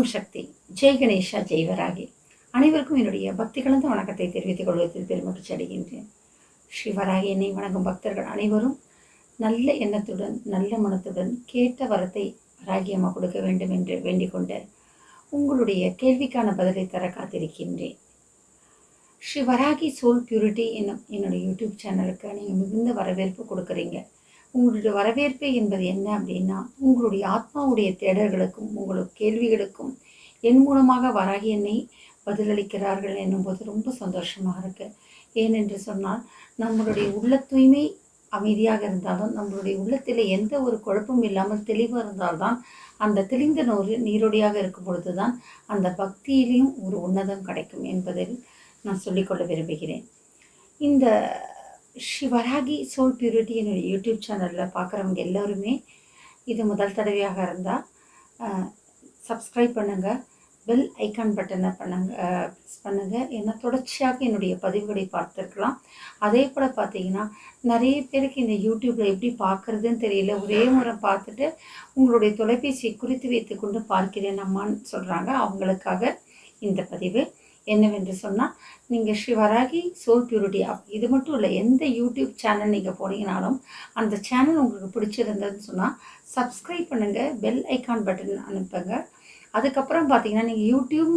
ஓம் சக்தி. ஜெய் கணேஷா, ஜெய் வராகி. அனைவருக்கும் என்னுடைய பக்தி கலந்த வணக்கத்தை தெரிவித்துக் கொள்வதில் பெருமகிழ்ச்சி அடைகின்றேன். ஸ்ரீ வராகி என்னை வணங்கும் பக்தர்கள் அனைவரும் நல்ல எண்ணத்துடன் நல்ல மனத்துடன் கேட்ட வரத்தை வராகி அம்மா கொடுக்க வேண்டும் என்று வேண்டிக் கொண்டு உங்களுடைய கேள்விக்கான பதிலை தர காத்திருக்கின்றேன். ஸ்ரீ வராகி சோல் பியூரிட்டி என்னுடைய யூடியூப் சேனலுக்கு நீங்கள் மிகுந்த வரவேற்பு கொடுக்குறீங்க. உங்களுடைய வரவேற்பு என்பது என்ன அப்படின்னா, உங்களுடைய ஆத்மாவுடைய தேடல்களுக்கும் உங்களுக்கு கேள்விகளுக்கும் என் மூலமாக வராகி என்னை பதிலளிக்கிறார்கள் என்னும்போது ரொம்ப சந்தோஷமாக இருக்குது. ஏனென்று சொன்னால், நம்மளுடைய உள்ள தூய்மை அமைதியாக இருந்தாலும் நம்மளுடைய உள்ளத்தில் எந்த ஒரு குழப்பமும் இல்லாமல் தெளிவாக இருந்தால்தான் அந்த தெளிந்த நீரோடியாக இருக்கும் பொழுது தான் அந்த பக்தியிலையும் ஒரு உன்னதம் கிடைக்கும் என்பதில் நான் சொல்லிக்கொள்ள விரும்புகிறேன். இந்த ஸ்ரீ வராகி சோல் பியூரிட்டி என்னுடைய யூடியூப் சேனலில் பார்க்குறவங்க எல்லோருமே இது முதல் தடவையாக இருந்தால் சப்ஸ்கிரைப் பண்ணுங்கள், பெல் ஐக்கான் பட்டனை ப்ரெஸ் பண்ணுங்கள். ஏன்னா தொடர்ச்சியாக என்னுடைய பதிவுகளை பார்த்துருக்கலாம். அதே போல் பார்த்தீங்கன்னா, நிறைய பேருக்கு இந்த யூடியூப்பில் எப்படி பார்க்குறதுன்னு தெரியல, ஒரே முறை பார்த்துட்டு உங்களுடைய தொலைபேசியை குறித்து வைத்து கொண்டு பார்க்கிறேன் அம்மான்னு சொல்கிறாங்க. அவங்களுக்காக இந்த பதிவு என்னவென்று சொன்னால், நீங்கள் ஸ்ரீ வராகி சோல் பியூரிட்டி இது மட்டும் இல்லை, எந்த யூடியூப் சேனல் நீங்கள் போனீங்கனாலும் அந்த சேனல் உங்களுக்கு பிடிச்சிருந்ததுன்னு சொன்னால் சப்ஸ்கிரைப் பண்ணுங்கள், பெல் ஐக்கான் பட்டன் அனுப்புங்க. அதுக்கப்புறம் பார்த்தீங்கன்னா, நீங்கள் யூடியூப்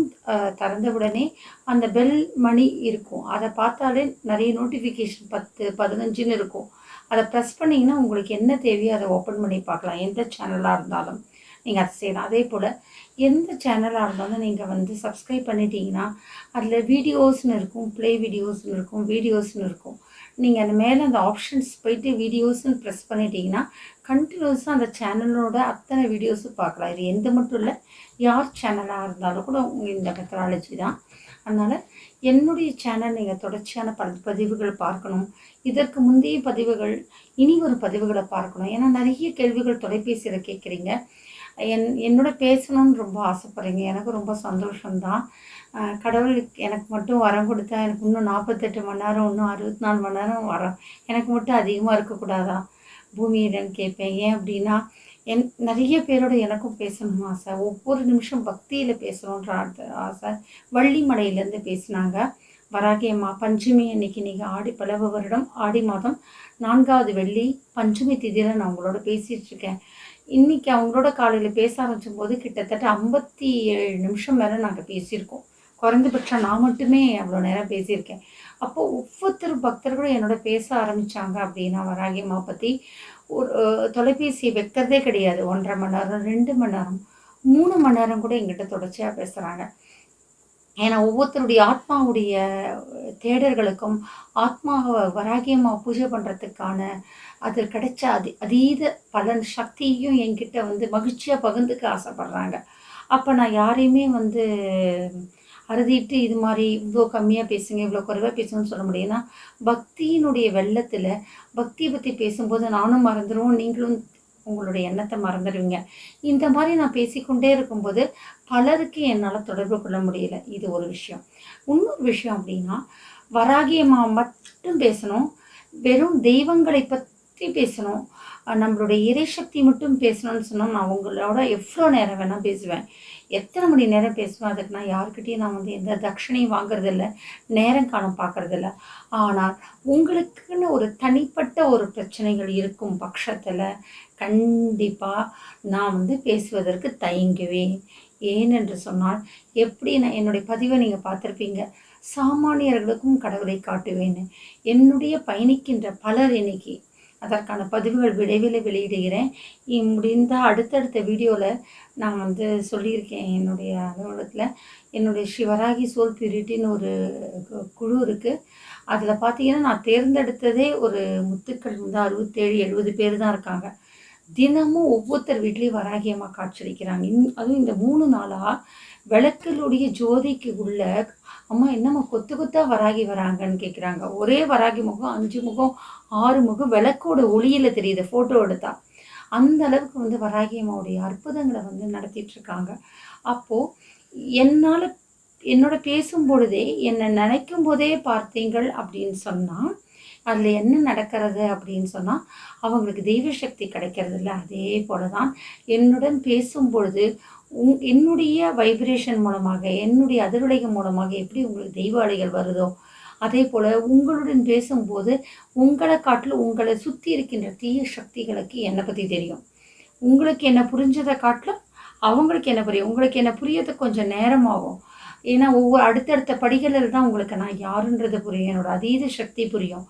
திறந்த உடனே அந்த பெல் மணி இருக்கும், அதை பார்த்தாலே நிறைய நோட்டிஃபிகேஷன் 10 15ன்னு இருக்கும். அதை ப்ரெஸ் பண்ணிங்கன்னா உங்களுக்கு என்ன தேவையோ அதை ஓப்பன் பண்ணி பார்க்கலாம். எந்த சேனலாக இருந்தாலும் நீங்கள் அதை செய்யலாம். அதே போல் எந்த சேனலாக இருந்தாலும் நீங்கள் சப்ஸ்கிரைப் பண்ணிட்டீங்கன்னா அதில் வீடியோஸ்னு இருக்கும், ப்ளே வீடியோஸ்னு இருக்கும், வீடியோஸ்னு இருக்கும். நீங்கள் அந்த மேலே அந்த ஆப்ஷன்ஸ் போயிட்டு வீடியோஸ்னு ப்ரெஸ் பண்ணிட்டீங்கன்னா கண்டினியூஸாக அந்த சேனலோட அத்தனை வீடியோஸும் பார்க்கலாம். இது எந்த மட்டும் இல்லை, யார் சேனலாக இருந்தாலும் கூட இந்த மெத்தடாலஜி தான். அதனால் என்னுடைய சேனல் நீங்கள் தொடர்ச்சியான பதிவுகள் பார்க்கணும், இதற்கு முந்தைய பதிவுகள் இனி ஒரு பதிவுகளை பார்க்கணும். ஏன்னா நிறைய கேள்விகள் தொலைபேசியில் கேட்குறீங்க, என்னோட பேசணும்னு ரொம்ப ஆசைப்படுறீங்க. எனக்கு ரொம்ப சந்தோஷம்தான். கடவுள் எனக்கு மட்டும் வரம் கொடுத்தா எனக்கு இன்னும் 48 மணி நேரம், இன்னும் 64 மணி நேரம் வரம் எனக்கு மட்டும் அதிகமாக இருக்கக்கூடாதா பூமியிடம் கேட்பேன். ஏன் அப்படின்னா, நிறைய பேரோட எனக்கும் பேசணும்னு ஆசை, ஒவ்வொரு நிமிஷம் பக்தியில் பேசணுன்ற ஆசை. வள்ளிமலையிலேருந்து பேசினாங்க வராகி அம்மா. பஞ்சமி அன்னைக்கு நீங்கள் ஆடி பலவ வருடம் ஆடி மாதம் 4வது வெள்ளி பஞ்சமி திதியில் நான் உங்களோட பேசிகிட்டு இருக்கேன். இன்றைக்கி அவங்களோட காலையில் பேச ஆரம்பிச்சும் போது கிட்டத்தட்ட 57 நிமிஷம் மேலே நாங்கள் பேசியிருக்கோம். குறைந்தபட்சம் நான் மட்டுமே அவ்வளோ நேரம் பேசியிருக்கேன். அப்போது ஒவ்வொருத்தர் பக்தர்களும் என்னோட பேச ஆரம்பித்தாங்க அப்படின்னா வராகி அம்மா பற்றி ஒரு தொலைபேசியை வைக்கிறதே கிடையாது. 1.5 மணி நேரம், 2 மணி நேரம், 3 மணி நேரம் கூட எங்கிட்ட தொடர்ச்சியாக பேசுகிறாங்க. ஏன்னா ஒவ்வொருத்தருடைய ஆத்மாவுடைய தேடல்களுக்கும் ஆத்மாவை வராகி அம்மா பூஜை பண்ணுறதுக்கான அதில் கிடைச்ச அதீத பலன் சக்தியும் என்கிட்ட மகிழ்ச்சியாக பகிர்ந்துக்க ஆசைப்படுறாங்க. அப்போ நான் யாரையுமே அறுதிட்டு இது மாதிரி இவ்வளோ கம்மியாக பேசுங்க, இவ்வளோ குறைவாக பேசுங்கன்னு சொல்ல முடியும். ஏன்னா பக்தியினுடைய வெள்ளத்தில் பக்தியை பற்றி பேசும்போது நானும் மறந்துடுவோம், நீங்களும் உங்களுடைய எண்ணத்தை மறந்துடுவீங்க. இந்த மாதிரி நான் பேசிக்கொண்டே இருக்கும்போது பலருக்கு என்னால் தொடர்பு கொள்ள முடியல. இது ஒரு விஷயம். இன்னொரு விஷயம் அப்படின்னா, வராகி அம்மா மட்டும் பேசணும், வெறும் தெய்வங்களை பற்றி பேசணும், நம்மளுடைய இறைசக்தி மட்டும் பேசணும்னு சொன்னால் நான் உங்களோட எவ்வளோ நேரம் வேணால் பேசுவேன், எத்தனை மணி நேரம் பேசுவேன். அதுக்கு நான் யாருக்கிட்டையும் நான் எந்த தட்சணையும் வாங்குறதில்ல, நேரம் காலம் பார்க்குறதில்ல. ஆனால் உங்களுக்குன்னு ஒரு தனிப்பட்ட ஒரு பிரச்சனைகள் இருக்கும் பட்சத்தில் கண்டிப்பாக நான் பேசுவதற்கு தயங்குவேன். ஏனென்று சொன்னால், எப்படி நான் என்னுடைய பதிவை நீங்கள் பார்த்துருப்பீங்க, சாமானியர்களுக்கும் கடவுளை காட்டுவேன்னு. என்னுடைய பயணிக்கின்ற பலர் இன்னைக்கு அதற்கான பதிவுகள் விரைவில் வெளியிடுகிறேன். முடிந்த அடுத்தடுத்த வீடியோவில் நான் சொல்லியிருக்கேன். என்னுடைய அலுவலகத்தில் என்னுடைய ஸ்ரீ வராகி சோல் பியூரிட்டின்னு ஒரு குழு இருக்குது. அதில் பார்த்தீங்கன்னா நான் தேர்ந்தெடுத்ததே ஒரு முத்துக்கள் 67-70 பேர் தான் இருக்காங்க. தினமும் ஒவ்வொருத்தர் வீட்லேயும் வராகி அம்மா காட்சியளிக்கிறாங்க. அதுவும் இந்த 3 நாளாக விளக்குகளுடைய ஜோதிக்கு உள்ள அம்மா என்னம்மா கொத்து கொத்தா வராகி வராங்கன்னு கேட்குறாங்க. ஒரே வராகி முகம் 5 முகம் 6 முகம் விளக்கோட ஒளியில் தெரியுது ஃபோட்டோ எடுத்தா. அந்த அளவுக்கு வராகி அம்மாவுடைய அற்புதங்களை நடத்திட்டுருக்காங்க. அப்போது என்னால் என்னோட பேசும் பொழுதே என்னை நினைக்கும் போதே பார்த்தீங்கள் அப்படின்னு சொன்னால் அதில் என்ன நடக்கிறது அப்படின்னு சொன்னால் அவங்களுக்கு தெய்வ சக்தி கிடைக்கிறது இல்லை. அதே போல தான் என்னுடன் பேசும் பொழுது என்னுடைய வைப்ரேஷன் மூலமாக, என்னுடைய அதிர்வலைகள் மூலமாக எப்படி உங்களுக்கு தெய்வ அலைகள் வருதோ, அதே போல உங்களுடன் பேசும்போது உங்கள காட்டிலும் உங்கள சுத்தி இருக்கின்ற தீய சக்திகளுக்கு என்ன பத்தி தெரியும். உங்களுக்கு என்ன புரிஞ்சத காட்டிலும் அவங்களுக்கு என்ன புரியும். உங்களுக்கு என்ன புரியறதுக்கு கொஞ்சம் நேரம் ஆகும். ஏன்னா, அடுத்தடுத்த படிகளில் தான் உங்களுக்கு நான் யாருன்றது புரியும். என்னோட அதீத சக்தி புரியும்.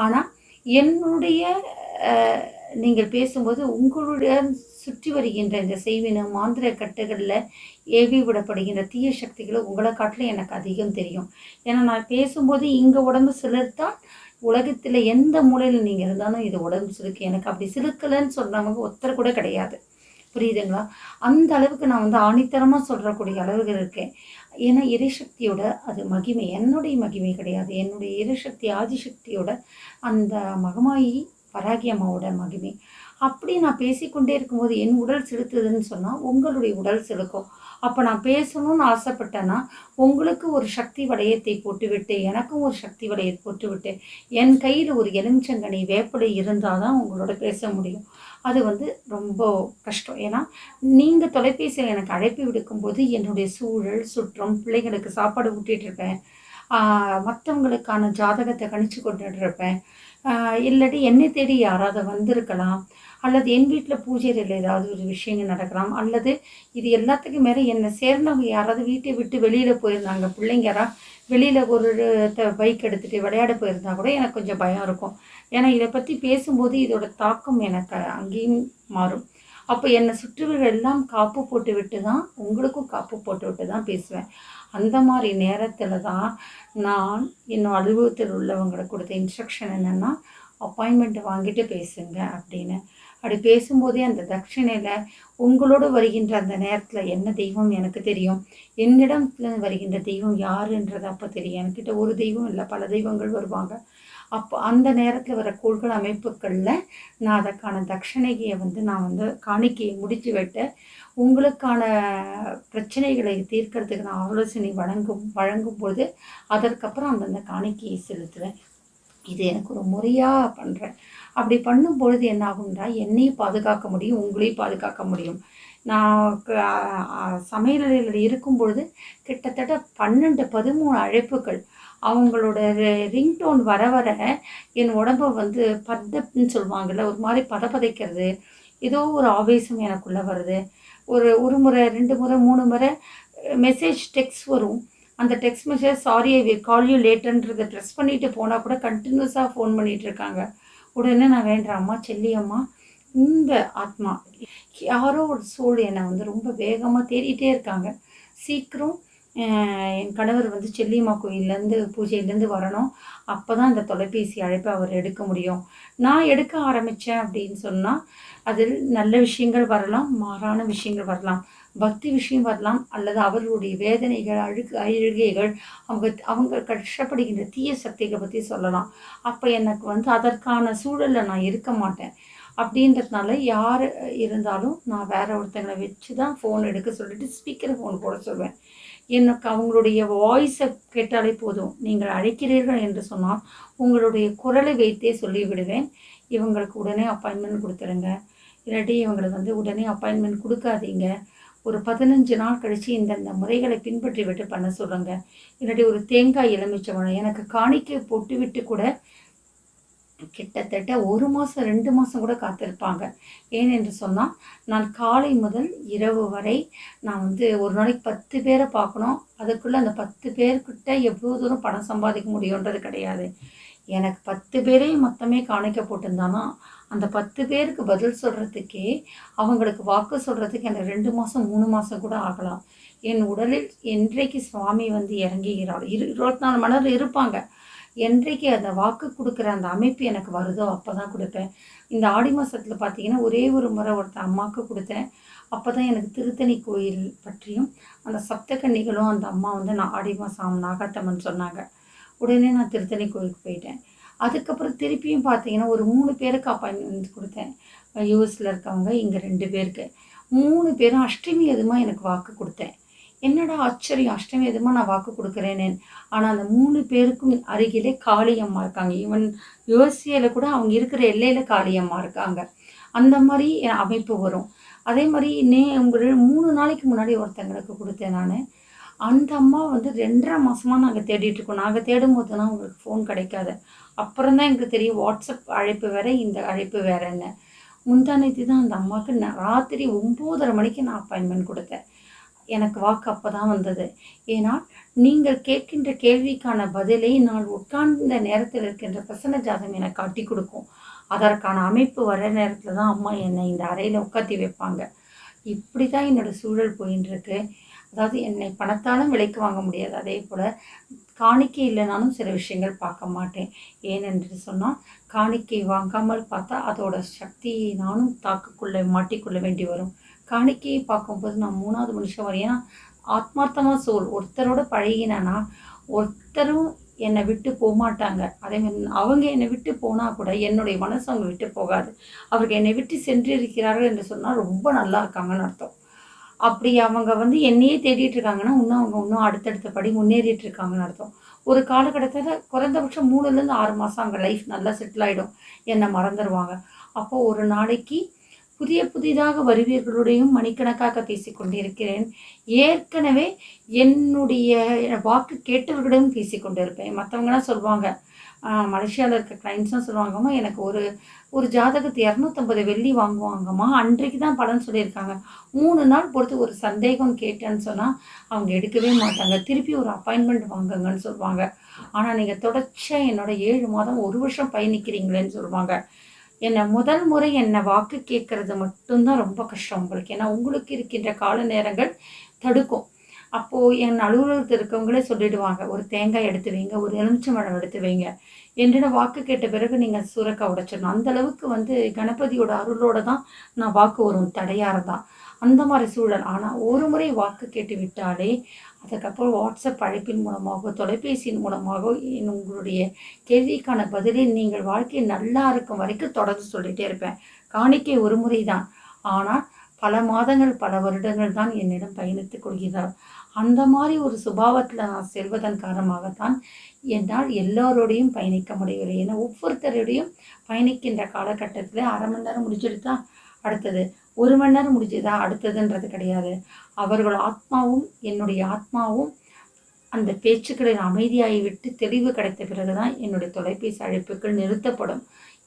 ஆனா, என்னுடைய அ நீங்கள் பேசும்போது உங்களுடன் சுற்றி வருகின்ற இந்த செய்வின, மாந்திர கட்டுகள்ல ஏவி விடப்படுகின்ற தீய சக்திகள உங்கள காட்டிலும் எனக்கு அதிகம் தெரியும். ஏன்னா, நான் பேசும்போது இங்க உடம்பு சிலிர்த்தால், உலகத்தில எந்த மூலையில நீங்க இருந்தாலும் இது உடம்பு சிலுக்கும். எனக்கு அப்படி சிலுக்கலன்னு சொன்னவங்க ஒருத்தர் கூட கிடையாது. புரியுதுங்களா? அந்த அளவுக்கு நான் வந்து ஆணித்தரமா சொல்லக்கூடிய அளவுக்கு இருக்கேன். ஏன்னா, இறைசக்தியோட அது மகிமை. என்னுடைய மகிமை கிடையாது. என்னுடைய இறைசக்தி ஆதிசக்தியோட அந்த மகமாயி வராகி அம்மாவோட மகிமை. அப்படி நான் பேசிக்கொண்டே இருக்கும்போது என் உடல் செலுத்துதுன்னு சொன்னா, உங்களுடைய உடல் செலுக்கும். அப்ப நான் பேசணும்னு ஆசைப்பட்டேன்னா, உங்களுக்கு ஒரு சக்தி வளையத்தை போட்டுவிட்டு, எனக்கும் ஒரு சக்தி வளையத்தை போட்டுவிட்டு, என் கையில ஒரு எலுமிச்சங்கனி, வேப்பிலை இருந்தா தான் உங்களோட பேச முடியும். அது வந்து ரொம்ப கஷ்டம். ஏன்னா, நீங்க தொலைபேசியில எனக்கு அழைப்பு விடுக்கும்போது, என்னுடைய சூழல், சுற்றம், பிள்ளைகளுக்கு சாப்பாடு ஊட்டிட்டு இருப்பேன். ஆ மத்தவங்களுக்கான ஜாதகத்த கணிச்சு கொண்டுட்டு இருப்பேன். இல்லாட்டி என்னை தேடி யாராவது வந்திருக்கலாம். அல்லது என் வீட்ல பூஜையில ஏதாவது ஒரு விஷயங்கள் நடக்கலாம். அல்லது இது எல்லாத்துக்கும் மேல என்ன சேர்ந்தவங்க யாராவது வீட்டை விட்டு வெளியில போயிருந்தாங்க. பிள்ளைங்க யாராவது வெளியில ஒரு பைக் எடுத்துட்டு விளையாட போயிருந்தா கூட எனக்கு கொஞ்சம் பயம் இருக்கும். ஏன்னா இத பத்தி பேசும்போது இதோட தாக்கம் எனக்கு அங்கேயும் மாறும். அப்ப என்னை சுற்றியவர்கள் எல்லாம் காப்பு போட்டுவிட்டு தான் உங்களுக்கும் காப்பு போட்டுவிட்டு தான் பேசுவேன். அந்த மாரி நேரத்தில தான் நான் என்னோட அலுவலகத்தில் உள்ளவங்களுக்கு கொடுத்த இன்ஸ்ட்ரக்ஷன் என்னன்னா, அப்பாயின்மெண்ட் வாங்கிட்டு பேசுங்க அப்படின்னு. அப்படி பேசும்போதே அந்த தட்சிணையில உங்களோடு வருகின்ற அந்த நேரத்தில என்ன தெய்வம் எனக்கு தெரியும். என்னிடம் வருகின்ற தெய்வம் யாருன்றது அப்ப தெரியும். என்கிட்ட ஒரு தெய்வம் இல்ல, பல தெய்வங்கள் வருவாங்க. அப்போ அந்த நேரத்தில வர கோள்கள் அமைப்புகள்ல நான் அதற்கான தட்சணைய வந்து நான் வந்து காணிக்கையை முடித்து விட்டு, உங்களுக்கான பிரச்சனைகளை தீர்க்கிறதுக்கு நான் ஆலோசனை வழங்கும்போது, அதற்கப்புறம் அந்தந்த காணிக்கையை செலுத்துவேன். இது எனக்கு ஒரு முறையா பண்றேன். அப்படி பண்ணும்பொழுது என்ன ஆகும்னா, என்னையும் பாதுகாக்க முடியும், உங்களையும் பாதுகாக்க முடியும். நான் சமையலறையில இருக்கும்பொழுது கிட்டத்தட்ட 12, 13 அழைப்புகள். அவங்களோட ரிங்டோன் வர வர என் உடம்ப வந்து பதப்ன்னு சொல்லுவாங்கல்ல, ஒரு மாரி பதபதைக்கிறது. ஏதோ ஒரு ஆவேசம் எனக்குள்ள வருது. ஒரு முறை, 2 முறை, 3 முறை மெசேஜ், டெக்ஸ்ட் வரும். அந்த text message sorry I will call you லேட்டர்ன்றத ப்ரெஸ் பண்ணிட்டு போனா கூட கன்டினியூஸா ஃபோன் பண்ணிட்டு இருக்காங்க. உடனே நான் வேண்டுறேன், அம்மா, செல்லி அம்மா, இந்த ஆத்மா யாரோ ஒரு சோல் என்னை வந்து ரொம்ப வேகமா தேடிட்டே இருக்காங்க. சீக்கிரம் என் கணவர் வந்து செல்லியம்மா கோயில்லேருந்து பூஜையிலேருந்து வரணும். அப்பதான் இந்த தொலைபேசி அழைப்பை அவர் எடுக்க முடியும். நான் எடுக்க ஆரம்பிச்சேன் அப்படின்னு சொன்னா, அதில் நல்ல விஷயங்கள் வரலாம், மாறான விஷயங்கள் வரலாம். பக்தி விஷயம் வரலாம், அல்லது அவர்களுடைய வேதனைகள், அழுகைகள், அவங்க அவங்க கஷ்டப்படுகின்ற தீய சக்திகளை பத்தி சொல்லலாம். அப்ப எனக்கு வந்து அதற்கான சூழல்ல நான் இருக்க மாட்டேன். அப்படின்றதுனால யார் இருந்தாலும் நான் வேற ஒருத்தங்கள வச்சு தான் ஃபோன் எடுக்க சொல்லிட்டு ஸ்பீக்கர் ஃபோன் போட சொல்வேன். எனக்கு அவங்களுடைய வாய்ஸை கேட்டாலே போதும். நீங்கள் அழைக்கிறீர்கள் என்று சொன்னால், உங்களுடைய குரலை வைத்தே சொல்லிவிடுவேன். இவங்களுக்கு உடனே அப்பாயின்மெண்ட் குடுத்துருங்க. இல்லாட்டி இவங்களுக்கு வந்து உடனே அப்பாயின்மெண்ட் குடுக்காதீங்க. ஒரு 15 நாள் கழிச்சு இந்தந்த முறைகளை பின்பற்றி விட்டு பண்ண சொல்லுங்க. இல்லாட்டி ஒரு தேங்காய் எலுமிச்சம்பழம் எனக்கு காணிக்கை போட்டுவிட்டு கூட கிட்டத்தட்ட 1 மாசம், 2 மாசம் கூட காத்திருப்பாங்க. ஏனென்று சொன்னா, நான் காலை முதல் இரவு வரை நான் வந்து ஒரு நாளைக்கு 10 பேர பார்க்கணும். அதுக்குள்ள அந்த 10 பேர்கிட்ட எவ்வளோ தூரம் பணம் சம்பாதிக்க முடியுன்றது கிடையாது. எனக்கு 10 பேரையும் மொத்தமே காணிக்க போட்டிருந்தானா, அந்த 10 பேருக்கு பதில் சொல்றதுக்கே, அவங்களுக்கு வாக்கு சொல்றதுக்கு எனக்கு 2 மாசம், 3 மாசம் கூட ஆகலாம். என் உடலில் என்றைக்கு சுவாமி வந்து இறங்குகிறாரோ 24 மணி நேரம் இருப்பாங்க. என்றைக்கு அந்த வாக்கு குடுக்குற அந்த அமைப்பு எனக்கு வருதோ அப்பதான் குடுப்பேன். இந்த ஆடி மாசத்துல பார்த்தீங்கன்னா, ஒரே ஒரு முறை ஒருத்தர் அம்மாவுக்கு குடுத்தேன். அப்பதான் எனக்கு திருத்தணி கோயில் பற்றியும், அந்த சப்தகன்னிகளும் அந்த அம்மா வந்து நான் ஆடி மாசம் நாகாத்தம்மன் சொன்னாங்க. உடனே நான் திருத்தணி கோயிலுக்கு போயிட்டேன். அதுக்கப்புறம் திருப்பியும் பார்த்தீங்கன்னா, ஒரு 3 பேருக்கு அப்பாயின்ட்மெண்ட் குடுத்தேன். யுஎஸ்ல இருக்கவங்க, இங்க 2 பேருக்கு. 3 பேரும் அஷ்டமி எதுமா எனக்கு வாக்கு குடுத்தேன். என்னடா ஆச்சரியம்! அஷ்டமி எதுமா நான் வாக்கு குடுக்குறேனேன்னு. ஆனா அந்த 3 பேருக்கும் அருகிலே காளியம்மா இருக்காங்க. ஈவன் யுஎஸ்ஏல கூட அவங்க இருக்கிற எல்லையில காளியம்மா இருக்காங்க. அந்த மாரி அமைப்பு வரும். அதே மாதிரி உங்கள் 3 நாளைக்கு முன்னாடி ஒருத்தங்களுக்கு கொடுத்தேன் நான். அந்த அம்மா வந்து 2.5 மாசமா நாங்கள் தேடிட்டுருக்கோம். நாங்கள் தேடும்போதெல்லாம் உங்களுக்கு ஃபோன் கிடைக்காது. அப்புறம் தான் எங்களுக்கு தெரியும் வாட்ஸ்அப் அழைப்பு வேற, இந்த அழைப்பு வேறன்னு. முந்தா நேத்து தான் அந்த அம்மாவுக்கு ராத்திரி 9:30 மணிக்கு நான் அப்பாயின்மெண்ட் கொடுத்தேன். எனக்கு வாக்கு அப்போ தான் வந்தது. ஏன்னா, நீங்கள் கேட்கின்ற கேள்விக்கான பதிலை நான் உட்கார்ந்த நேரத்தில் இருக்கின்ற பிரசன்ன ஜாதகம் எனக்கு காட்டிக் கொடுக்கும். அதற்கான அமைப்பு வர நேரத்தில தான் அம்மா என்னை இந்த அறையில உட்காத்தி வைப்பாங்க. இப்படி தான் என்னோட சூழல் போயின்ட்டுருக்கு. அதாவது என்னை பணத்தாலும் விலைக்கு வாங்க முடியாது. அதேபோல காணிக்கை இல்லைனாலும் சில விஷயங்கள் பார்க்க மாட்டேன். ஏனென்று சொன்னால், காணிக்கை வாங்காமல் பார்த்தா அதோட சக்தியை நானும் மாட்டிக்கொள்ள வேண்டி வரும். காணிக்கையை பார்க்கும்போது நான் 3வது மனுஷன் வரேன். ஏன்னா, ஆத்மார்த்தமா ஒருத்தரோட பழகினேன்னா, ஒருத்தரும் என்னை விட்டு போமாட்டாங்க. அதேமாரி அவங்க என்னை விட்டு போனா கூட என்னுடைய மனசு அவங்க விட்டு போகாது. அவர்கள் என்னை விட்டு சென்றிருக்கிறார்கள் என்று சொன்னால் ரொம்ப நல்லா இருக்காங்கன்னு அர்த்தம். அப்படி அவங்க வந்து என்னையே தேடிட்டு இருக்காங்கன்னா, அவங்க இன்னும் அடுத்தடுத்த படி முன்னேறிட்டு இருக்காங்கன்னு அர்த்தம். ஒரு காலகட்டத்தில குறைந்தபட்சம் 3லேருந்து 6 மாசம் அங்க லைஃப் நல்லா செட்டில் ஆயிடும். என்ன மறந்துருவாங்க. அப்போ ஒரு நாளைக்கு புதிதாக வருவீர்களுடையும் மணிக்கணக்காக பேசிக் கொண்டிருக்கிறேன். ஏற்கனவே என்னுடைய வாக்கு கேட்டவர்களிடம் பேசிக் கொண்டிருப்பேன். மற்றவங்கலாம் சொல்லுவாங்க, மலேசியாவில் இருக்க கிளைண்ட்ஸ்லாம் சொல்லுவாங்கம்மா, எனக்கு ஒரு ஜாதகத்தை 250 வெள்ளி வாங்குவாங்கம்மா. அன்றைக்கு தான் பலன் சொல்லியிருக்காங்க. 3 நாள் பொறுத்து ஒரு சந்தேகம் கேட்டேன்னு சொன்னால் அவங்க எடுக்கவே மாட்டாங்க. திருப்பி ஒரு அப்பாயின்மெண்ட் வாங்குங்கன்னு சொல்லுவாங்க. ஆனால் நீங்கள் தொடர்ச்சியா என்னோட 7 மாதம் 1 வருஷம் பயணிக்கிறீங்களேன்னு சொல்லுவாங்க. முதல் முறை வாக்கு கேட்கறது மட்டும்தான் ரொம்ப கஷ்டம் உங்களுக்கு. ஏன்னா உங்களுக்கு இருக்கின்ற கால நேரங்கள் தடுக்கும். அப்போது என் அலுவலகத்தில் இருக்கவங்களே சொல்லிடுவாங்க, ஒரு தேங்காய் எடுத்து வைங்க, ஒரு எலுமிச்சம்பழம் எடுத்து வைங்க. என்னிடம் வாக்கு கேட்ட பிறகு நீங்கள் சுரக்காய் உடைச்சிடணும். அந்த அளவுக்கு வந்து கணபதியோட அருளோட தான் நான் வாக்கு வரும், தடையாக தான் அந்த மாதிரி சூழல். ஆனால் ஒரு முறை வாக்கு கேட்டு விட்டாலே அதுக்கப்புறம் வாட்ஸ்அப் அழைப்பின் மூலமாகவோ தொலைபேசியின் மூலமாகவோ உங்களுடைய கேள்விக்கான பதிலை நீங்கள் வாழ்க்கை நல்லா இருக்கும் வரைக்கும் தொடர்ந்து சொல்லிகிட்டே இருப்பேன். காணிக்கை ஒரு முறை தான், ஆனால் பல மாதங்கள் பல வருடங்கள் தான் என்னிடம் பயணித்துக் கொள்கிறார். அந்த மாதிரி ஒரு சுபாவத்தில் நான் செல்வதன் காரணமாகத்தான் என்னால் எல்லோரோடையும் பயணிக்க முடியவில்லை. ஏன்னா ஒவ்வொருத்தரோடையும் பயணிக்கின்ற காலகட்டத்தில் 1/2 மணி நேரம் முடிச்சுடுதா அடுத்தது, 1 மணி நேரம் முடிஞ்சுதா அடுத்ததுன்றது கிடையாது. அவர்கள் ஆத்மாவும் என்னுடைய ஆத்மாவும் அந்த பேச்சுக்களில் அமைதியாகி விட்டு தெளிவு கிடைத்த பிறகுதான் என்னுடைய தொலைபேசி அழைப்புகள் நிறுத்தப்படும்.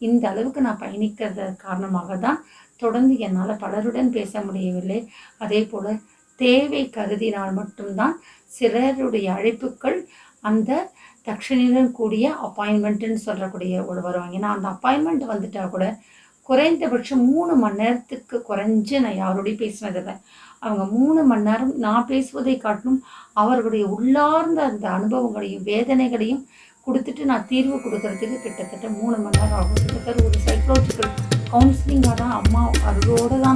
இந்த அளவுக்கு நான் பயணிக்கிறது காரணமாக தான் தொடர்ந்து என்னால் பலருடன் பேச முடியவில்லை. அதே போல் தேவை கருதினால் மட்டும்தான் சிலருடைய அழைப்புகள் அந்த தட்சணையுடன் கூடிய அப்பாயின்மெண்ட்டுன்னு சொல்லக்கூடிய வருவாங்க. ஏன்னா அந்த அப்பாயின்மெண்ட் வந்துட்டா கூட குறைந்தபட்சம் 3 மணி நேரத்துக்கு குறைஞ்சு நான் யாரோடையும் பேசினதில்லை. அவங்க 3 மணி நேரம் நான் பேசுவதை காட்டிலும் அவர்களுடைய உள்ளார்ந்த அந்த அனுபவங்களையும் வேதனைகளையும் கொடுத்துட்டு நான் தீர்வு கொடுக்கறதுக்கு கிட்டத்தட்ட 3 மணி நேரம் ஆகும். கிட்டத்தட்ட ஒரு சைக்கலாஜிக்கல் கவுன்சிலிங்காக தான் அம்மா அருளோடு தான்